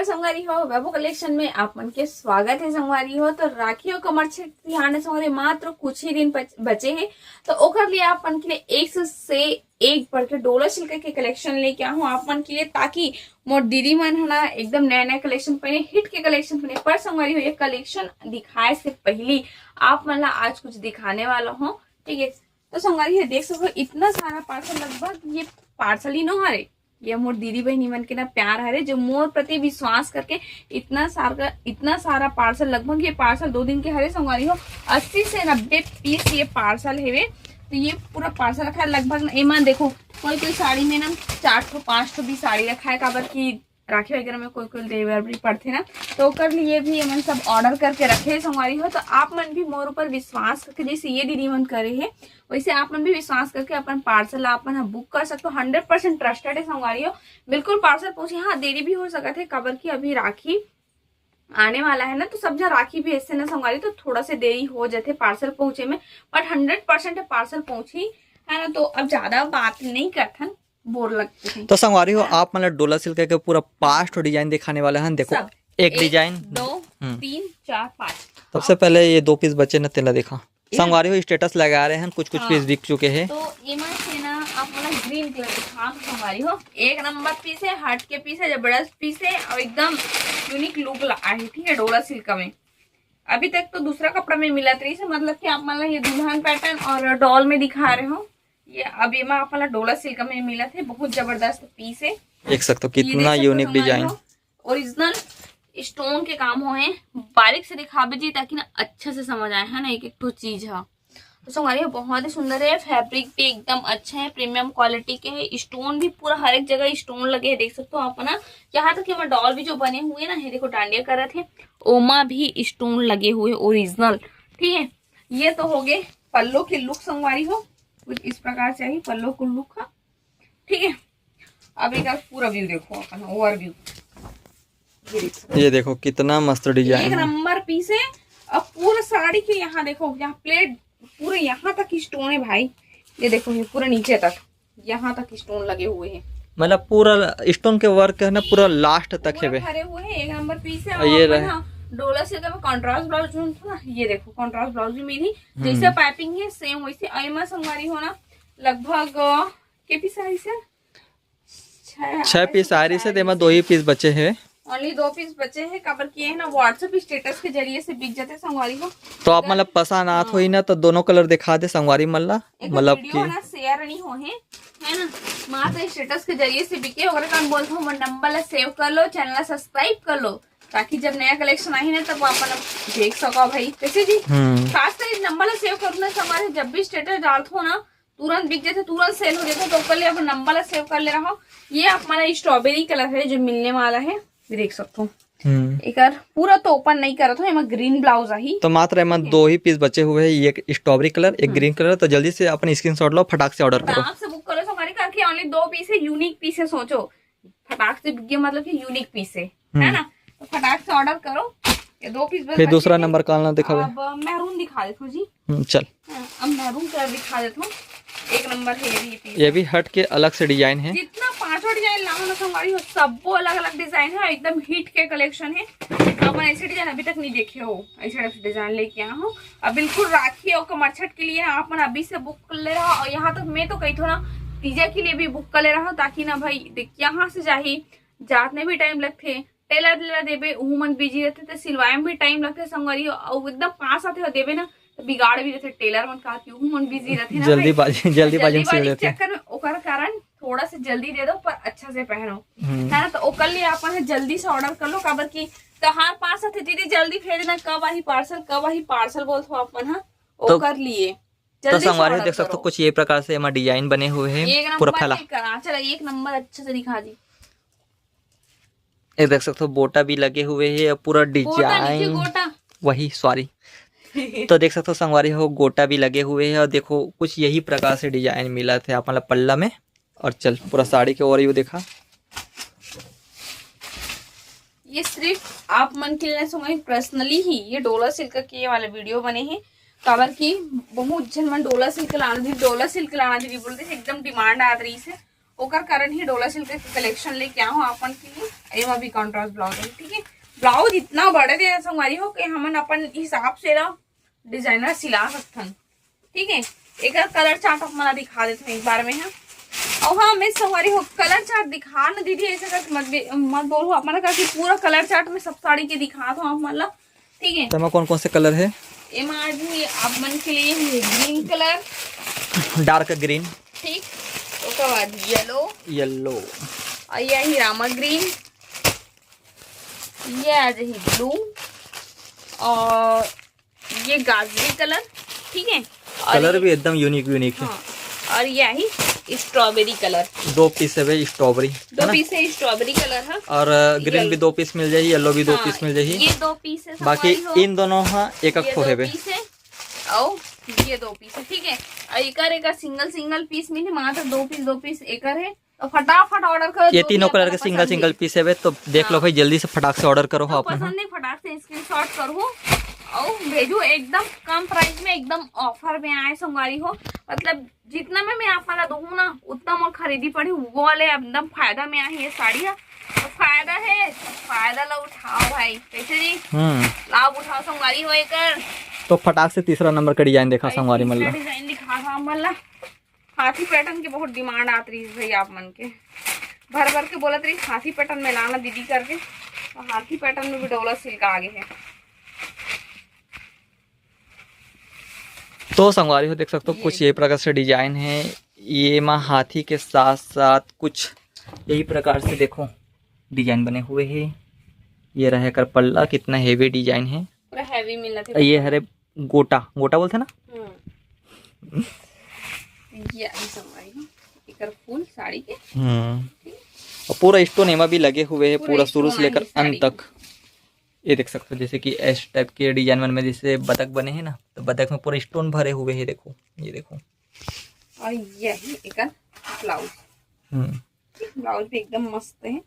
नमस्कार संगवारी हो, वैभव कलेक्शन में आप मन के स्वागत है संगवारी हो। तो राखी और कमर तिहार संगवारी मात्र कुछ ही दिन बचे हैं, तो ओकर लिए आप मन के लिए एक से एक बढ़ के डोला सिल्क के कलेक्शन लेके आऊँ आप मन के लिए, ताकि मोर दीदी मन है ना एकदम नया नया कलेक्शन पहने, हिट के कलेक्शन पहने। पर संगवारी हो, ये कलेक्शन दिखाए से पहले आप मन ला आज कुछ दिखाने वाला हूँ, ठीक है। तो संगवारी है देख सको इतना सारा पार्सल, लगभग ये पार्सल ही न हरे, ये मोर दीदी बहनी मन के ना प्यार हरे जो मोर प्रति विश्वास करके इतना सारा पार्सल, लगभग ये पार्सल 2 दिन के हरे संगवारी हो। 80 से 90 पीस ये पार्सल है। तो ये पूरा पार्सल रखा है लगभग। एमान देखो कोई साड़ी में ना 4-5 भी साड़ी रखा है, काबर की राखी वगैरह में कोई डिलीवरी पड़ते ना, तो कर लिए भी मन सब ऑर्डर करके रखे संगवारी हो। तो आप मन भी मोर ऊपर विश्वास करके, जैसे ये दीदी मन करे है वैसे आप मन भी विश्वास करके अपन पार्सल अपन बुक कर सकते हो। 100% ट्रस्टेड है संगवारी हो, बिल्कुल पार्सल पहुंचे। हाँ देरी भी हो सकता है, काबर की अभी राखी आने वाला है ना, तो सब जहाँ राखी भेजते ना संगवारी, तो थोड़ा से देरी हो जाते पार्सल पहुंचे में, बट 100% पार्सल पहुंची है ना। तो अब ज्यादा बात नहीं करथन, बोर लगते हैं। तो संगवारी हो आप मतलब डोला सिल्क के पूरा 5 डिजाइन दिखाने वाले हैं। देखो एक डिजाइन 2 3 4 5। सबसे पहले ये 2 पीस बचे न तेला देखा संगवारी हो, स्टेटस लगा रहे हैं, कुछ पीस बिक चुके हैं। तो ये से ना आप मतलब ग्रीन कलर दिखा संगवारी हो, 1 नंबर पीस है, हट के पीस है, जबरदस्त पीस है और एकदम यूनिक लुक है, ठीक है। डोला सिल्क में अभी तक तो दूसरा कपड़ा में मिला रही से, मतलब कि आप मतलब ये दुल्हन पैटर्न और डॉल में दिखा रहे हो, ये अभी में आप डोला सिल्क में मिला थे। बहुत जबरदस्त पीस है, देख सकते हो कितना यूनिक डिजाइन, ओरिजिनल स्टोन के काम हो हैं। बारीक से दिखावे जी ताकि ना अच्छे से समझ आए है ना, एक तो चीज है। तो संगवारी बहुत ही सुंदर है, फैब्रिक भी एकदम अच्छा है, प्रीमियम क्वालिटी के है। स्टोन भी पूरा हर एक जगह स्टोन लगे हैं, देख सकते हो आप ना। यहाँ तक कि डॉल भी जो बने हुए ना है, देखो डांडिया कर रहे थे, ओमा भी स्टोन लगे हुए ओरिजिनल, ठीक है। ये तो हो गए पल्लो के लुक संगवारी हो, कुछ इस प्रकार से आई पल्लो को लुक का, ठीक है। अब एक पूरा व्यू देखो अपन, ओवरव्यू ये देखो कितना मस्त डिजाइन, 1 नंबर पीस है। अब पूरा साड़ी के यहाँ देखो, यहाँ प्लेट पूरे यहाँ तक स्टोन है भाई, ये देखो ये पूरा नीचे तक यहाँ तक स्टोन लगे हुए हैं, मतलब पूरा स्टोन के वर्क है ना, पूरा लास्ट तक है भरे हुए हैं। 1 नंबर पीस है। ये डोला सिल्क में कॉन्ट्रास्ट ब्लाउज जो था ना, ये देखो कॉन्ट्रास्ट ब्लाउज भी मिली, जैसे पाइपिंग है सेम वैसे। आईमा संगवारी हो ना लगभग के पीस आई से 6 पीस आ रही से, 2 ही पीस बचे हैं, ओनली 2 पीस बचे हैं। कवर किए हैं ना, व्हाट्सएप स्टेटस के जरिए से बिक जाते संगवारी को। तो आप मतलब पसंद आत हुई ना तो दोनों कलर दिखा दे संगवारी मल्ला, मतलब वीडियो ना शेयर नहीं हो है ना, मात्र स्टेटस के जरिए से बिके। अगर काम बोलते हो नंबर ला सेव कर लो, चैनल ला सब्सक्राइब कर लो, ताकि जब नया कलेक्शन आई ना तब अपन देख सको भाई। कैसे जी खासकर इस नंबर ला सेव करना संगवारी, जब भी स्टेटस डालते हो ना तुरंत बिक जाते, तुरंत सेल हो जाते। तो कल अपन नंबर ला सेव कर ले रहा हूँ। ये हमारा स्ट्रॉबेरी कलर है जो मिलने वाला है, देख सकते हो। एक पूरा तो ओपन नहीं कर रहा था, ग्रीन ब्लाउज आई, तो मात्र 2 ही पीस बचे हुए हैं, एक स्ट्रॉबेरी कलर एक ग्रीन कलर। तो जल्दी से अपन स्क्रीनशॉट लो, फटाक से ऑर्डर करो, फटाक से बुक करो संगवारी करके। ओनली 2 पीस है, यूनिक पीस है, सोचो फटाक से बिक गया मतलब कि यूनिक पीस है ना। तो फटाक से ऑर्डर करो, ये 2 पीस बस। फिर दूसरा नंबर कालना दिखावे, अब मैरून दिखा देता हूँ जी, चल अब मैरून कलर दिखा देता हूँ। 1 नंबर है ये पीस, ये भी हट के अलग से डिजाइन है। जितना 5 डिजाइन लाओ ना संगवारी हो, सबको अलग अलग डिजाइन है, एकदम हिट के कलेक्शन है। अपन ऐसे डिजाइन अभी तक नहीं देखे हो, ऐसे डिजाइन लेके आया हूँ। अब बिल्कुल राखी और कमरछट के लिए अपन अभी से बुक कर ले रहा हूँ। और यहाँ तक मैं तो कही थो ना तीजा के लिए भी बुक कर ले रहा हूँ, ताकि ना भाई देख यहाँ से जाही जातने भी टाइम लगते, टेलर देवे मन बिजी रहते, तो सिलवाए में भी टाइम लगते संगवारी हो। और एकदम पास आते हो देवे ना तो बिगाड़ भी रहते, टेलर मन का मन बिजी रहते ना, जल्दीबाजी चक्कर में। ओकर कारण थोड़ा से जल्दी दे दो पर अच्छा से पहनो, है ना। तो ओकर लिए अपन जल्दी से ऑर्डर कर लो, काबर की त्योहार पास आते दीदी, जल्दी भेजना। कब आई पार्सल बोलते हो अपन, हाँ ओकर लिए तो संगवारी देख सकते हो कुछ ये प्रकार से डिजाइन बने हुए हैं, पूरा फैला। चलो 1 नंबर अच्छे से दिखा दी, ये देख सकते हो बोटा भी लगे हुए हैं, पूरा डिजाइन वही सॉरी तो देख सकते हो संगवारी हो गोटा भी लगे हुए हैं। और देखो कुछ यही प्रकार से डिजाइन मिला थे आप मतलब पल्ला में। और चल पूरा साड़ी के ओवरव्यू देखा, ये सिर्फ आप मन के लिए संगवारी पर्सनली ही ये डोला सिल्क के वाले वीडियो बने हैं, काबर की बहुत जन मन डोला सिल्क लाना दीदी बोलते एकदम डिमांड आ रही है, ओकर कारण ही डोला सिल्क के कलेक्शन लेके आऊँ आप मन के लिए। एमा भी कॉन्ट्रास्ट ब्लाउज है। ठीक है, ब्लाउज इतना बड़े दे संगवारी हो कि हमन अपन हिसाब से ना डिजाइनर सिला सकथन। ठीक है, एक कलर चार्ट अपना दिखा देते हैं एक बार में है। और हाँ मैं संगवारी हो कलर चार्ट दिखा न दीदी, ऐसे कर मत बोलो अपना का कि पूरा कलर चार्ट में सब साड़ी के दिखा दो आप मतलब। ठीक है, तो कौन कौन से कलर है? एमा भी आप मन के लिए है ग्रीन कलर, डार्क ग्रीन, ठीक, उसके बाद येलो, और यही रामा ग्रीन, ये आ जाए ब्लू, और ये गाजरी कलर। ठीक है, और कलर भी एकदम यूनिक है। हाँ, और यही स्ट्रॉबेरी कलर, 2 पीस है स्ट्रॉबेरी, 2 पीस है स्ट्रॉबेरी कलर है। और ग्रीन भी 2 पीस मिल जाए, येलो भी 2 पीस मिल जाए। ये 2 पीस है, बाकी इन दोनों हाँ एक खो है और ये 2 पीस है। ठीक है, और एक सिंगल पीस मिले मात्र 2 पीस एक है। तो फटाफट ऑर्डर करो। ये तीनों कलर के सिंगल पीस है, तो देख लो भाई जल्दी से फटाक से ऑर्डर करो। तो पसंद नहीं फटाक से स्क्रीनशॉट करो और भेजो। एकदम कम प्राइस में, एकदम ऑफर में आए संगवारी हो। मतलब जितना में मैं आप वाला दूँ ना उतना मोर खरीदी पड़ी वो वाले एकदम फायदा में आए ये साड़ी है। तो फायदा है, फायदा ला उठाओ भाई, कैसे जी लाभ उठाओ संगवारी हो एक। तो फटाक से तीसरा नंबर का डिजाइन देखा संगवारी मल्ला, डिजाइन दिखा था मल्ला। हाथी पैटर्न की बहुत डिमांड आती रही भाई आप मन के, भर के बोलत रही हाथी पैटर्न में लाना दीदी करके। तो हाथी पैटर्न में भी डोला सिल्क आगे है। तो संगवारी हो देख सकते हो कुछ यही प्रकार से डिजाइन है। ये माँ हाथी के साथ साथ कुछ यही प्रकार से देखो डिजाइन बने हुए हैं। ये रहे कर पल्ला, कितना हेवी डिजाइन है, पूरा हेवी मिलना था। ये हरे गोटा बोलते ना। ये एक फुल साड़ी के और पूरा स्टोन एमा भी लगे हुए हैं, पूरा शुरू से लेकर अंत तक। ये देख सकते हो जैसे कि एस टाइप के डिजाइन में जैसे बतख बने हैं ना, तो बतख में पूरा स्टोन भरे हुए हैं। देखो ये देखो, और यही एक ब्लाउज, ब्लाउज भी एकदम मस्त है।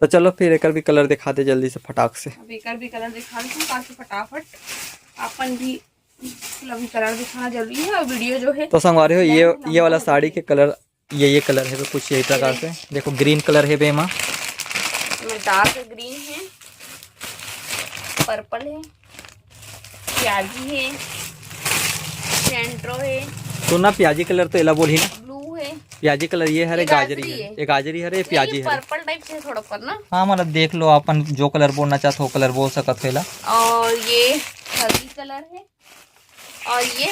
तो चलो फिर एक भी कलर दिखा दे जल्दी से फटाक से। अब एक भी कलर दिखा देते हैं ताकि फटाफट अपन भी भी कलर दिखाना जरूरी है। और वीडियो जो है तो संगवारी हो ये वाला साड़ी के कलर ये कलर है कुछ यही प्रकार से। देखो ग्रीन कलर है बेमा, डार्क ग्रीन है, पर्पल है, प्याजी है, सेंट्रो है। तो ना प्याजी कलर तो एला बोली ना, ब्लू है, प्याजी कलर ये हरे गाजरी है, ये गाजरी हरे प्याजी है, पर्पल टाइप से थोड़ा पर ना। हाँ मतलब देख लो अपन जो कलर बोलना चाहते हो कलर बोल सकत है। और ये हल्दी कलर है, और ये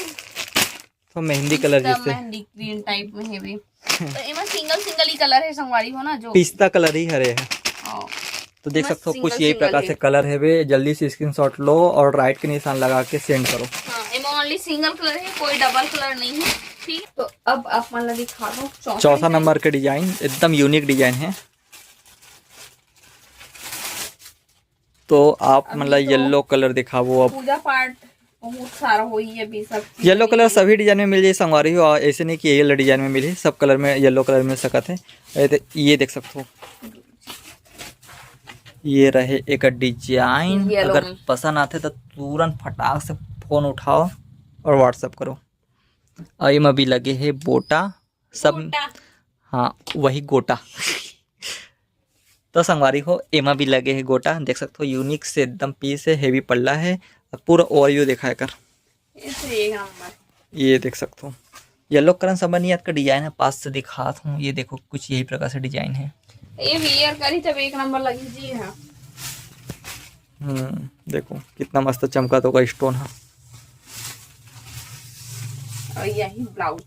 तो मेहंदी कलर जिससे मेहंदी ग्रीन टाइप में है भी। तो इनमें सिंगल ही कलर है संगवारी हो ना, जो पिस्ता कलर ही हरे है। तो देख सकते हो कुछ यही प्रकार से कलर है वे। जल्दी से स्क्रीनशॉट लो और राइट के निशान लगा के सेंड करो। हाँ, ओनली सिंगल कलर है, कोई डबल कलर नहीं है। ठीक, तो अब आप मतलब दिखा दो चौथा नंबर के डिजाइन, एकदम यूनिक डिजाइन है। तो आप मतलब येलो कलर दिखाओ। अब पूजा पाठ बहुत सारा हो ही अभी सब येलो कलर सभी डिजाइन में मिल जाए संगवारी हो, ऐसे नहीं कि ये डिजाइन में मिले, सब कलर में येलो कलर मिल सकत है। ये देख सकते हो, ये रहे एक डिजाइन। अगर पसंद आते तो तुरंत फटाक से फोन उठाओ और व्हाट्सएप करो। और में भी लगे है बोटा सब गोटा। हाँ वही गोटा तो संगवारी हो एमा भी लगे है गोटा, देख सकते हो यूनिक से एकदम पीस है, हेवी पल्ला है, पूरा ओरियो दिखाया कर। ये देख सकते हो येलो कलर सबनियत का डिजाइन है, पास से दिखाता हूँ। ये देखो कुछ यही प्रकार से डिजाइन है। ये वियर करी तब एक नंबर लगी जी है। देखो कितना मस्त चमका तो का स्टोन है। और यही ब्लाउज,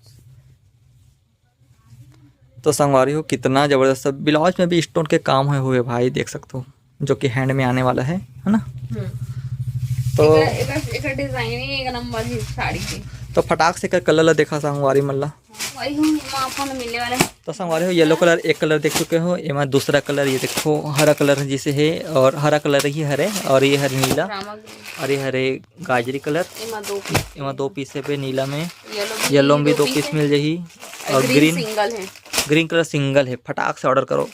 तो संगवारी हो कितना जबरदस्त ब्लाउज में भी स्टोन के काम हुए भाई, देख सकते हो, जो कि हैंड में आने वाला है ना। तो एक डिजाइन है एक नंबर है साड़ी की। तो फटाक से कर कलर देखा संगवारी मल्ला, वही हम अपन मिलने वाला है। तो संगवारी हो येलो कलर एक कलर देख चुके हो, एमा दूसरा कलर ये देखो हरा कलर जिसे है, और हरा कलर ही हरे, और ये हरे नीला, और ये हरे गाजरी कलर। एमा 2 पीस पे नीला में, येलो में भी 2 पीस मिल जाही, और ग्रीन सिंगल है, ग्रीन कलर सिंगल है। फटाक से ऑर्डर करो।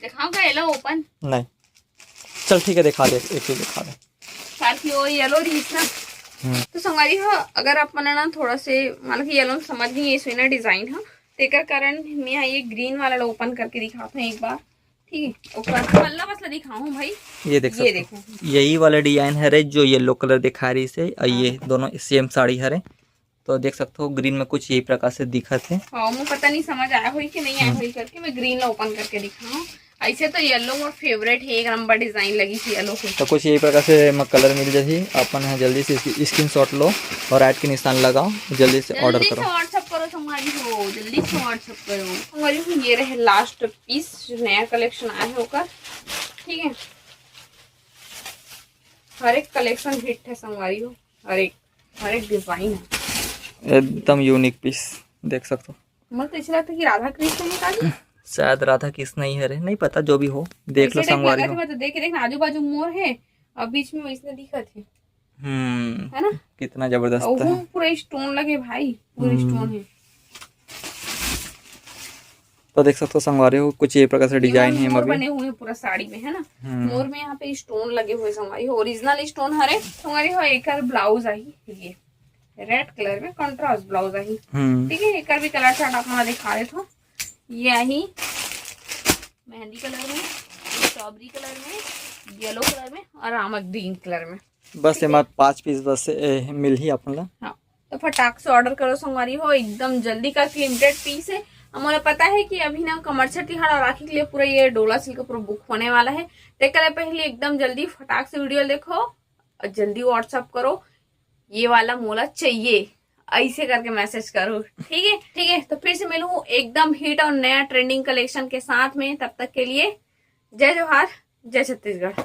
दिखाऊंगा येलो ओपन नहीं, चल ठीक है दिखा दे, एक ही दिखा दे साथ ही येलो रीस ना। तो संगवारी हो अगर आप ना थोड़ा से मतलब कि येलो समझ नहीं ये सुना डिजाइन है, तो एक कारण मैं ये ग्रीन वाला ओपन करके दिखाता हूँ एक बार। ठीक है। और पल्ला पसला दिखाऊं भाई, ये देख ये सकते हो, देखो यही वाला डिजाइन है रे जो येलो कलर दिखा रही से, और ये दोनों सेम साड़ी है। तो देख सकते हो ग्रीन में कुछ यही प्रकार से दिखत है। हाँ मुझे पता नहीं समझ आया हुई कि नहीं आया हुई करके मैं ग्रीन ओपन करके दिखाऊं। ऐसे तो येलो मोर फेवरेट है, एक नंबर डिजाइन लगी थी येलो की। तो कुछ यही प्रकार से कलर मिल जाती, अपन है जल्दी से स्क्रीनशॉट लो और ऐड के निशान लगाओ, जल्दी से ऑर्डर करो। व्हाट्सअप करो संगवारी हो, जल्दी से व्हाट्सअप करो संगवारी हो। ये रहे लास्ट पीस जो नया कलेक्शन आया है होकर, ठीक है। हर एक कलेक्शन हिट है संगवारी हो, हर एक डिजाइन है एकदम यूनिक पीस देख सकते हो। मुझे तो ऐसा लगता है कि राधा कृष्ण है काली, शायद राधा कृष्ण ही है रे, नहीं पता, जो भी हो देख लो संगवारी हो। तो देख देखना आजू बाजू मोर है और बीच में वैसे दिखत है है ना, कितना जबरदस्त है। पूरा स्टोन लगे भाई, पूरा स्टोन है। तो देख सकते हो संगवारी हो कुछ ये प्रकार से डिजाइन है मोर बने हुए पूरा साड़ी में है ना, मोर में यहाँ पे स्टोन लगे हुए संगवारी हो, ओरिजिनल स्टोन हरे संगवारी हो। एक ब्लाउज आई ये रेड कलर में कंट्रास्ट ब्लाउज आई, ठीक है। एक भी कलर चार्ट आप दिखा रहे थे, ये आई मेहंदी कलर में, स्ट्रॉबेरी कलर में, येलो कलर में और रामा ग्रीन कलर में। बस ये 5 पीस बस मिल ही अपन ला। हाँ तो फटाक से ऑर्डर करो संगवारी हो, एकदम जल्दी का लिमिटेड पीस है। हमें पता है कि अभी ना कमरछठ तिहाड़ और राखी के लिए पूरा ये डोला सिल्क पूरा बुक होने वाला है। देखने पहले एकदम जल्दी फटाक से वीडियो देखो और जल्दी व्हाट्सअप करो, ये वाला मोला चाहिए ऐसे करके मैसेज करो, ठीक है। ठीक है तो फिर से मिलूं एकदम हिट और नया ट्रेंडिंग कलेक्शन के साथ में, तब तक के लिए जय जोहार, जय छत्तीसगढ़।